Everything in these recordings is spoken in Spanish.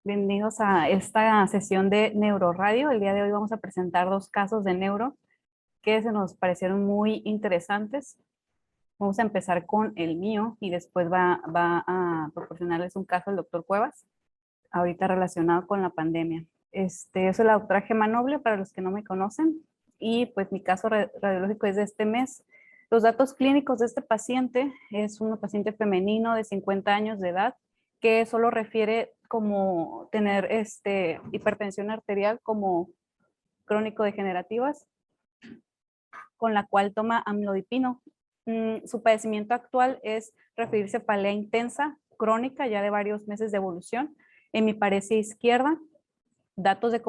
Bienvenidos a esta sesión de Neuroradio. El día de hoy vamos a presentar dos casos de neuro que se nos parecieron muy interesantes. Vamos a empezar con el mío y después va a proporcionarles un caso del doctor Cuevas, ahorita relacionado con la pandemia. Yo soy la doctora Gemma Noble, para los que no me conocen, y pues mi caso radiológico es de este mes. Los datos clínicos de este paciente es un paciente femenino de 50 años de edad que solo refiere como tener hipertensión arterial como crónico-degenerativas, con la cual toma amlodipino. Su padecimiento actual es referirse a cefalea intensa, crónica, ya de varios meses de evolución. En mi parecia izquierda, datos de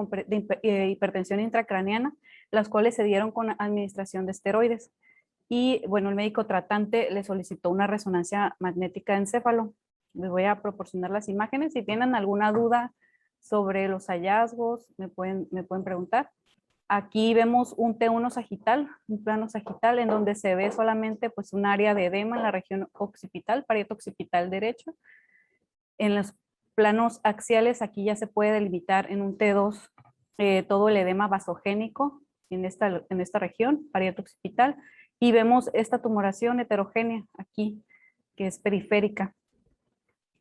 hipertensión intracraneana, las cuales se dieron con administración de esteroides. Y bueno, el médico tratante le solicitó una resonancia magnética de encéfalo. Les voy a proporcionar las imágenes. Si tienen alguna duda sobre los hallazgos, me pueden preguntar. Aquí vemos un T1 sagital, un plano sagital en donde se ve solamente pues un área de edema en la región occipital, parieto occipital derecho. En los planos axiales aquí ya se puede delimitar en un T2 todo el edema vasogénico en esta región, parieto occipital, y vemos esta tumoración heterogénea aquí, que es periférica.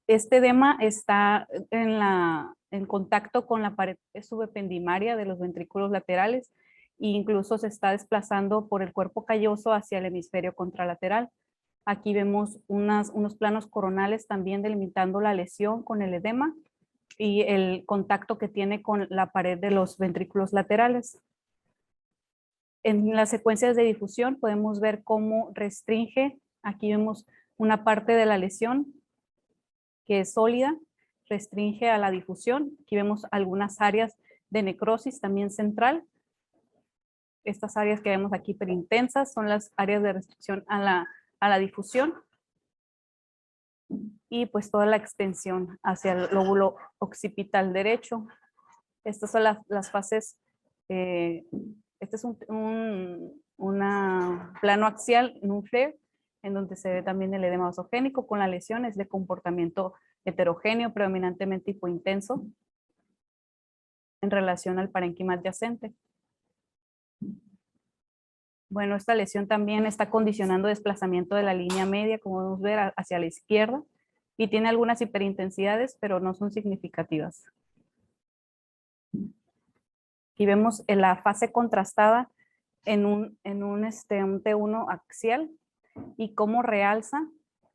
Este edema está en contacto con la pared subependimaria de los ventrículos laterales e incluso se está desplazando por el cuerpo calloso hacia el hemisferio contralateral. Aquí vemos unos planos coronales también delimitando la lesión con el edema y el contacto que tiene con la pared de los ventrículos laterales. En las secuencias de difusión podemos ver cómo restringe. Aquí vemos una parte de la lesión que es sólida, restringe a la difusión. Aquí vemos algunas áreas de necrosis también central. Estas áreas que vemos aquí hiperintensas son las áreas de restricción a la difusión. Y pues toda la extensión hacia el lóbulo occipital derecho. Estas son las fases. Este es un plano axial en un flare, en donde se ve también el edema vasogénico con las lesiones de comportamiento heterogéneo, predominantemente hipointenso, en relación al parénquima adyacente. Bueno, esta lesión también está condicionando desplazamiento de la línea media, como podemos ver, hacia la izquierda, y tiene algunas hiperintensidades, pero no son significativas. Aquí vemos en la fase contrastada en un T1 axial y cómo realza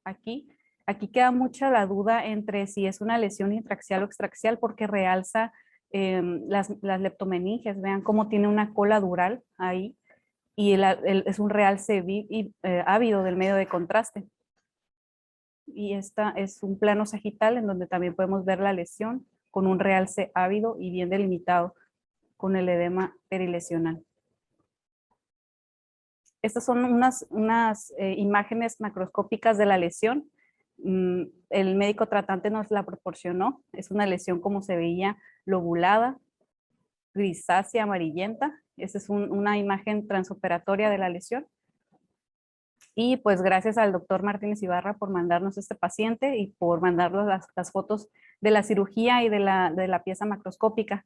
aquí. Aquí queda mucha la duda entre si es una lesión intraaxial o extraaxial porque realza las leptomeninges. Vean cómo tiene una cola dural ahí y es un realce ávido del medio de contraste. Y esta es un plano sagital en donde también podemos ver la lesión con un realce ávido y bien delimitado con el edema perilesional. Estas son unas imágenes macroscópicas de la lesión. El médico tratante nos la proporcionó. Es una lesión como se veía, lobulada, grisácea, amarillenta. Esta es una imagen transoperatoria de la lesión. Y pues gracias al doctor Martínez Ibarra por mandarnos este paciente y por mandarnos las fotos de la cirugía y de la pieza macroscópica.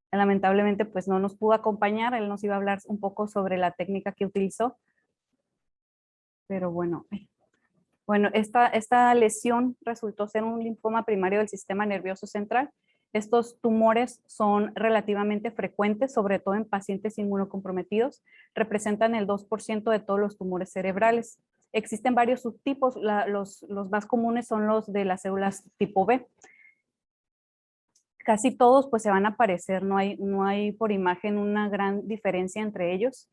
Lamentablemente pues no nos pudo acompañar, él nos iba a hablar un poco sobre la técnica que utilizó. Pero bueno, esta lesión resultó ser un linfoma primario del sistema nervioso central. Estos tumores son relativamente frecuentes, sobre todo en pacientes inmunocomprometidos. Representan el 2% de todos los tumores cerebrales. Existen varios subtipos, los más comunes son los de las células tipo B. Casi todos pues se van a parecer, no hay por imagen una gran diferencia entre ellos.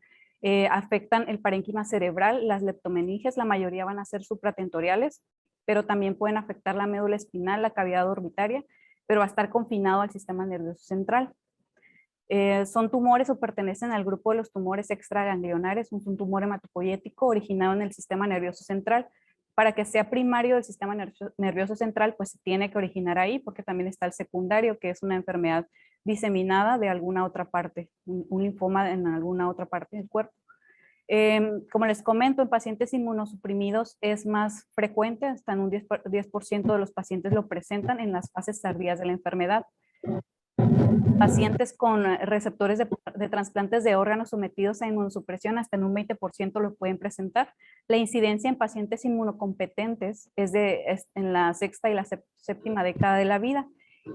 Afectan el parénquima cerebral, las leptomeninges, la mayoría van a ser supratentoriales, pero también pueden afectar la médula espinal, la cavidad orbitaria, pero va a estar confinado al sistema nervioso central. Son tumores o pertenecen al grupo de los tumores extraganglionares, un tumor hematopoyético originado en el sistema nervioso central. Para que sea primario del sistema nervioso central, pues se tiene que originar ahí, porque también está el secundario, que es una enfermedad diseminada de alguna otra parte, un linfoma en alguna otra parte del cuerpo. Como les comento, en pacientes inmunosuprimidos es más frecuente, hasta en un 10% de los pacientes lo presentan en las fases tardías de la enfermedad. Pacientes con receptores de trasplantes de órganos sometidos a inmunosupresión, hasta en un 20% lo pueden presentar. La incidencia en pacientes inmunocompetentes es en la sexta y la séptima década de la vida.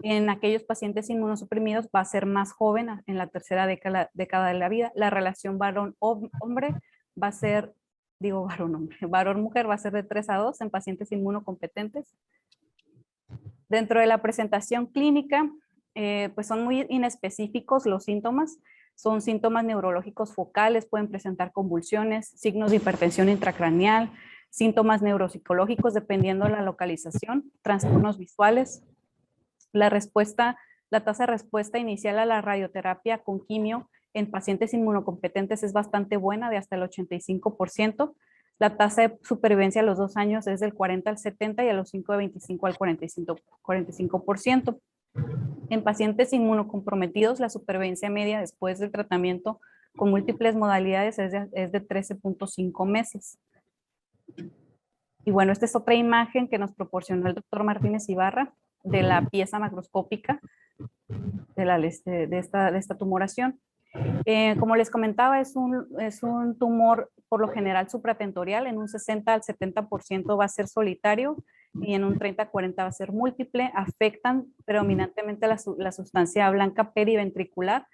En aquellos pacientes inmunosuprimidos va a ser más joven, en la tercera década de la vida. La relación varón-hombre va a ser, digo varón-hombre, varón-mujer va a ser de 3 a 2 en pacientes inmunocompetentes. Dentro de la presentación clínica, pues son muy inespecíficos los síntomas. Son síntomas neurológicos focales, pueden presentar convulsiones, signos de hipertensión intracraneal, síntomas neuropsicológicos dependiendo de la localización, trastornos visuales. La tasa de respuesta inicial a la radioterapia con quimio en pacientes inmunocompetentes es bastante buena, de hasta el 85%. La tasa de supervivencia a los 2 años es del 40 al 70 y a los 5 de 25 al 45%. En pacientes inmunocomprometidos, la supervivencia media después del tratamiento con múltiples modalidades es de 13.5 meses. Y bueno, esta es otra imagen que nos proporcionó el doctor Martínez Ibarra de la pieza macroscópica de esta tumoración. Como les comentaba, es un tumor por lo general supratentorial, en un 60 al 70% va a ser solitario y en un 30-40 va a ser múltiple. Afectan predominantemente la sustancia blanca periventricular,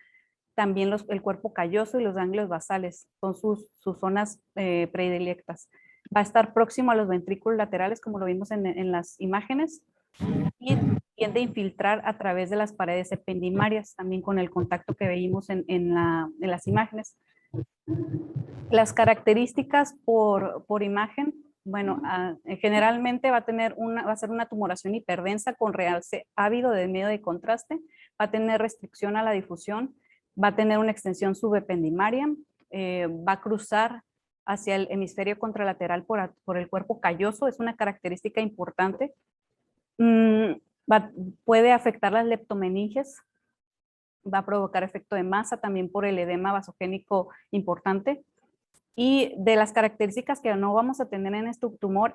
también el cuerpo calloso y los ganglios basales, son sus zonas predilectas. Va a estar próximo a los ventrículos laterales, como lo vimos en las imágenes, y tiende a infiltrar a través de las paredes ependimarias, también con el contacto que veíamos en las imágenes. Las características por imagen, bueno, generalmente va a ser una tumoración hiperdensa con realce ávido de medio de contraste, va a tener restricción a la difusión, va a tener una extensión subependimaria, va a cruzar hacia el hemisferio contralateral por el cuerpo calloso, es una característica importante. Puede afectar las leptomeninges, va a provocar efecto de masa también por el edema vasogénico importante. Y de las características que no vamos a tener en este tumor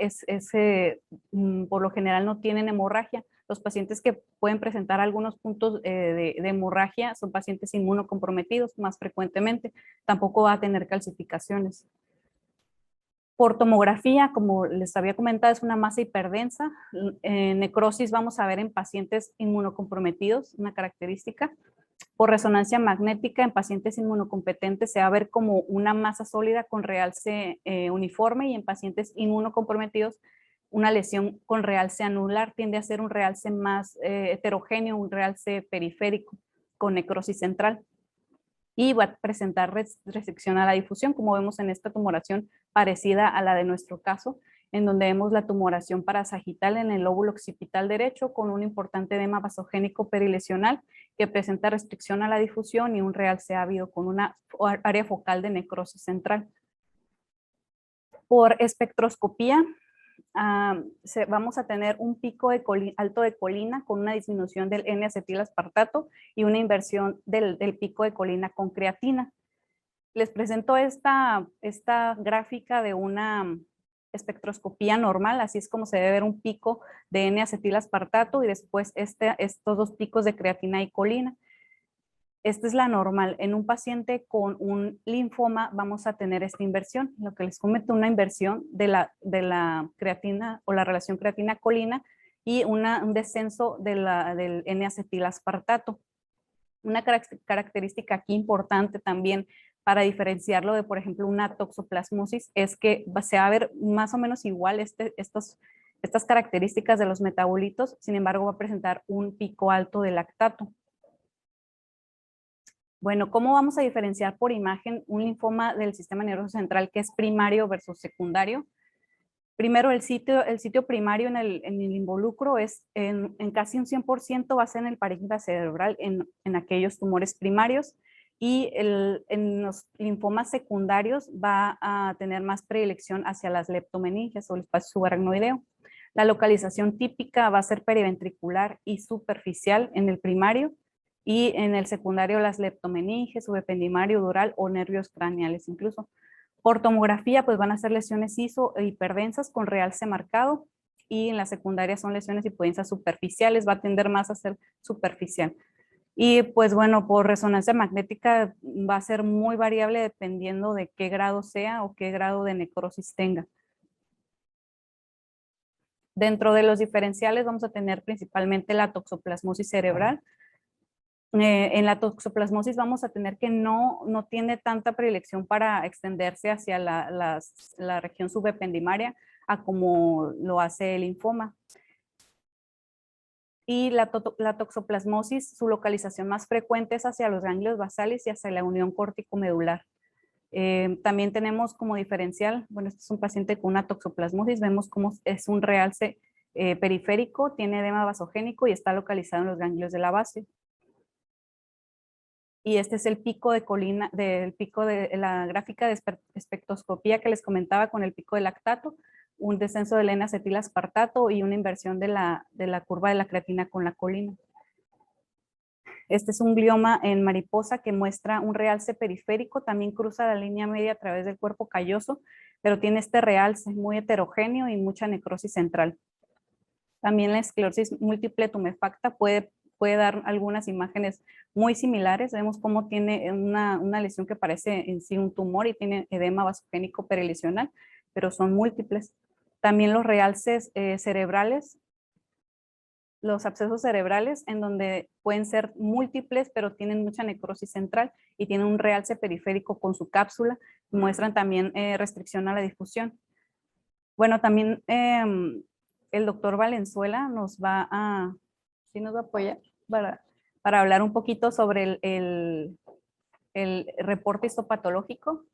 por lo general no tienen hemorragia. Los pacientes que pueden presentar algunos puntos de hemorragia son pacientes inmunocomprometidos más frecuentemente. Tampoco va a tener calcificaciones. Por tomografía, como les había comentado, es una masa hiperdensa. Necrosis vamos a ver en pacientes inmunocomprometidos, una característica. Por resonancia magnética en pacientes inmunocompetentes se va a ver como una masa sólida con realce uniforme, y en pacientes inmunocomprometidos una lesión con realce anular tiende a ser un realce más heterogéneo, un realce periférico con necrosis central. Y va a presentar restricción a la difusión, como vemos en esta tumoración parecida a la de nuestro caso, en donde vemos la tumoración parasagital en el lóbulo occipital derecho con un importante edema vasogénico perilesional que presenta restricción a la difusión y un realce ávido con una área focal de necrosis central. Por espectroscopía, vamos a tener un pico alto de colina con una disminución del N-acetilaspartato y una inversión del pico de colina con creatina. Les presento esta gráfica de una espectroscopía normal, así es como se debe ver un pico de N-acetilaspartato y después estos dos picos de creatina y colina. Esta es la normal. En un paciente con un linfoma vamos a tener esta inversión, lo que les comento, una inversión de la creatina o la relación creatina-colina y un descenso del N-acetilaspartato. Una característica aquí importante también para diferenciarlo de, por ejemplo, una toxoplasmosis es que se va a ver más o menos igual estas características de los metabolitos, sin embargo va a presentar un pico alto de lactato. Bueno, ¿cómo vamos a diferenciar por imagen un linfoma del sistema nervioso central que es primario versus secundario? Primero, el sitio primario en el involucro es en casi un 100% va a ser en el parénquima cerebral en aquellos tumores primarios, y en los linfomas secundarios va a tener más predilección hacia las leptomeninges o el espacio subaracnoideo. La localización típica va a ser periventricular y superficial en el primario, y en el secundario las leptomeninges, subependimario, dural o nervios craneales incluso. Por tomografía, pues van a ser lesiones iso e hiperdensas con realce marcado, y en la secundaria son lesiones hipodensas superficiales, va a tender más a ser superficial. Y pues bueno, por resonancia magnética va a ser muy variable dependiendo de qué grado sea o qué grado de necrosis tenga. Dentro de los diferenciales vamos a tener principalmente la toxoplasmosis cerebral. En la toxoplasmosis vamos a tener que no tiene tanta predilección para extenderse hacia la región subependimaria a como lo hace el linfoma. Y la toxoplasmosis, su localización más frecuente es hacia los ganglios basales y hacia la unión córtico-medular. También tenemos como diferencial, bueno, este es un paciente con una toxoplasmosis, vemos cómo es un realce periférico, tiene edema vasogénico y está localizado en los ganglios de la base. Y este es el pico de colina, del pico de la gráfica de espectroscopía que les comentaba con el pico de lactato, un descenso del N-acetilaspartato y una inversión de la curva de la creatina con la colina. Este es un glioma en mariposa que muestra un realce periférico, también cruza la línea media a través del cuerpo calloso, pero tiene este realce muy heterogéneo y mucha necrosis central. También la esclerosis múltiple tumefacta puede dar algunas imágenes muy similares. Vemos cómo tiene una lesión que parece en sí un tumor y tiene edema vasogénico perilesional, pero son múltiples. También los realces cerebrales, los abscesos cerebrales, en donde pueden ser múltiples, pero tienen mucha necrosis central y tienen un realce periférico con su cápsula, muestran también restricción a la difusión. Bueno, también el doctor Valenzuela nos va a apoyar para hablar un poquito sobre el reporte histopatológico.